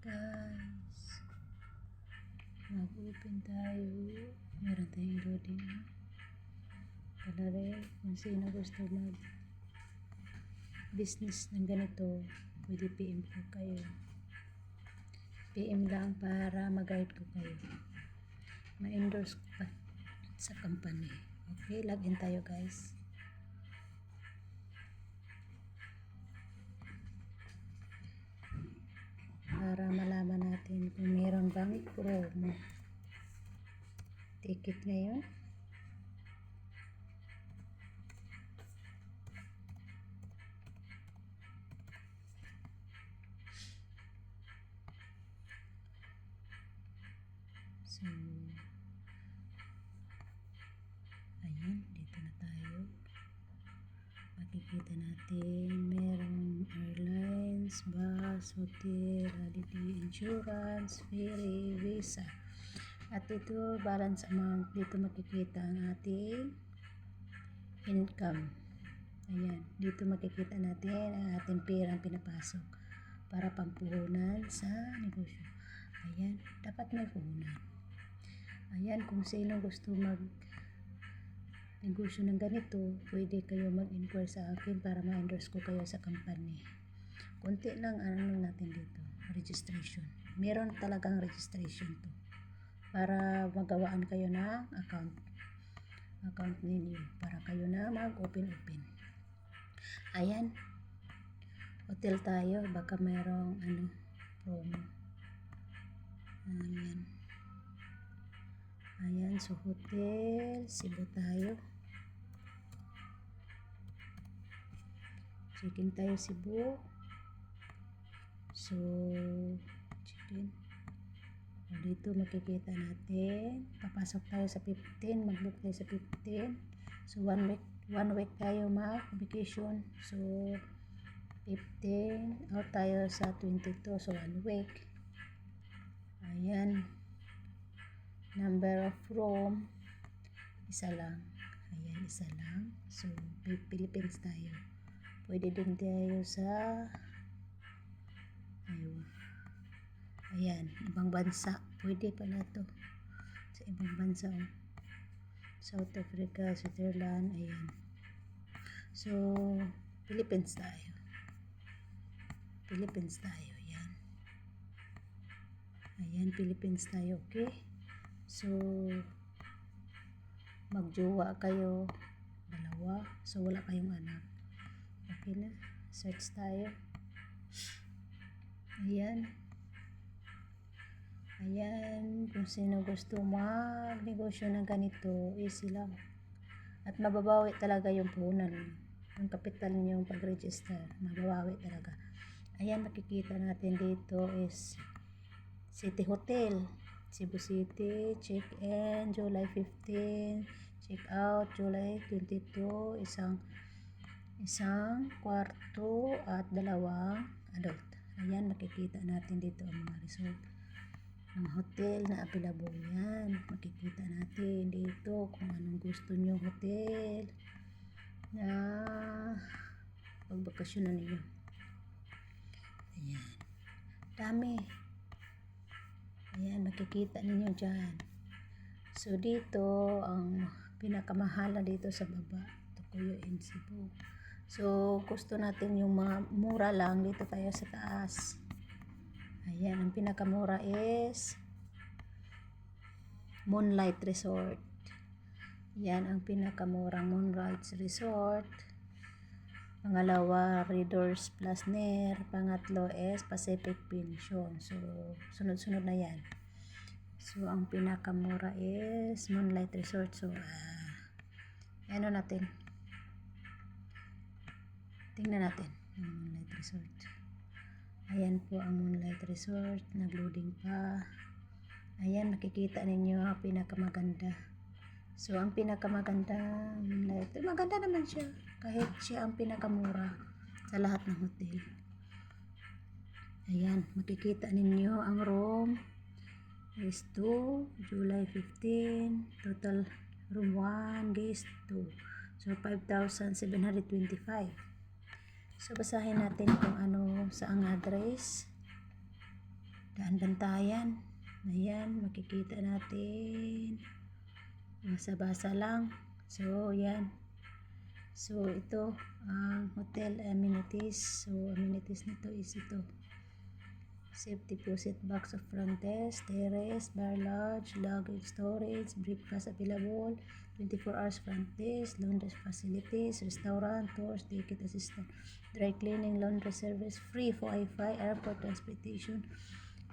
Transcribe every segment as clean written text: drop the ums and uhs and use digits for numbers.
guys, mag-open tayo. Meron tayong loading palari. Kung sino gusto mag business ng ganito, pwede PM ko kayo. PM lang para mag-guide ko kayo, ma-endorse ko pa sa company. Okay, login tayo guys. Para malaman natin kung meron bang promo ticket ngayon. So ayan, dito na tayo. Makikita natin merong airlines, bus, hotel, holiday insurance, ferry, visa. At ito, balance amount. Dito makikita ang ating income. Ayan, dito makikita natin ang ating perang pinapasok para pampuhunan sa negosyo. Ayan, dapat may puhunan. Ayan, kung sino gusto mag negosyo ng ganito, pwede kayo mag-inquire sa akin para ma-endorse ko kayo sa company. Kunti lang ano natin dito, registration. Meron talagang registration to para magawaan kayo ng account ninyo para kayo na mag-open. Ayan, hotel tayo, baka merong promo. Ayan, so hotel Cebu tayo. Check-in tayo Cebu. So check-in. Dito makikita natin, papasok tayo sa 15, mag-book tayo sa 15. So one week tayo mag-vacation. So 15, out tayo sa 22, so 1 week. Ayan, number of room, isa lang. Ayan, isa lang. So Philippines tayo. Pwede din tayo sa ayan, ibang bansa. Pwede pala to sa ibang bansa. South Africa, Switzerland, ayan. So Philippines tayo. Ayan. Ayan, Philippines tayo, okay? So magjowa kayo, dalawa. So wala kayong anak. Okay na, search tayo. Ayan, kung sino gusto mag-negosyo ng ganito, easy lang. At mababawi talaga yung puhunan, yung kapital niyo pag-register, mababawi talaga. Ayan, makikita natin dito is City Hotel, Cebu City, check-in July 15, check-out July 22, isang kwarto at dalawang adult. Ayan, makikita natin dito ang mga resort, mga hotel na available. Yan, makikita natin dito kung anong gusto nyo hotel na pagbakasyonan ninyo. Ayan, dami. Ayan, makikita ninyo dyan. So dito ang pinakamahala dito sa baba, Tokuyo in Cebu. So gusto natin yung mga mura lang, dito tayo sa taas. Ayan, ang pinakamura is Moonlight Resort. Yan ang pinakamurang Moonlight Resort. Pangalawa, Readers Plus Nair. Pangatlo is Pacific Pension. So sunod-sunod na yan. So ang pinakamura is Moonlight Resort. So ano natin, tingnan natin ang Moonlight Resort. Ayan po ang Moonlight Resort, nagloading pa. Ayan, makikita ninyo ang pinakamaganda. So ang pinakamaganda Moonlight, maganda naman siya kahit siya ang pinakamura sa lahat ng hotel. Ayan, makikita ninyo ang room is 2, July 15, total room 1, guest 2. So 5,725. So basahin natin kung ano saang address. Daan Bantayan. Ayan, makikita natin. Basa-basa lang. So, yan. So, ito ang hotel amenities. So, amenities nito is ito. Safe deposit box of front desk, terrace, bar lodge, luggage storage, breakfast available, 24 hours front desk, laundry facilities, restaurant, tours, ticket assistant, dry cleaning, laundry service, free Wi-Fi, airport transportation,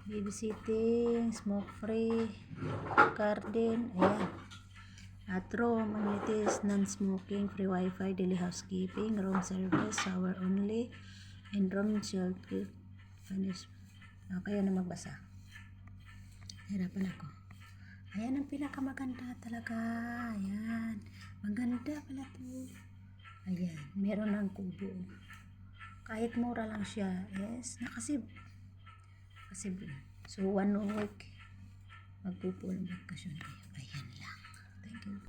babysitting, smoke free, garden, ayan. At room amenities, non-smoking, free Wi-Fi, daily housekeeping, room service, shower only, and room shelter, furnished. Kayo na magbasa. Hirapan ako. Ayan ang pinakamaganda talaga. Ayan. Maganda pala to. Ayan. Meron ng kubo. Kahit mura lang siya. Yes. Nakasib. Kasib. So, 1 week. Magpupo ng bakasyon kayo. Ayan lang. Thank you.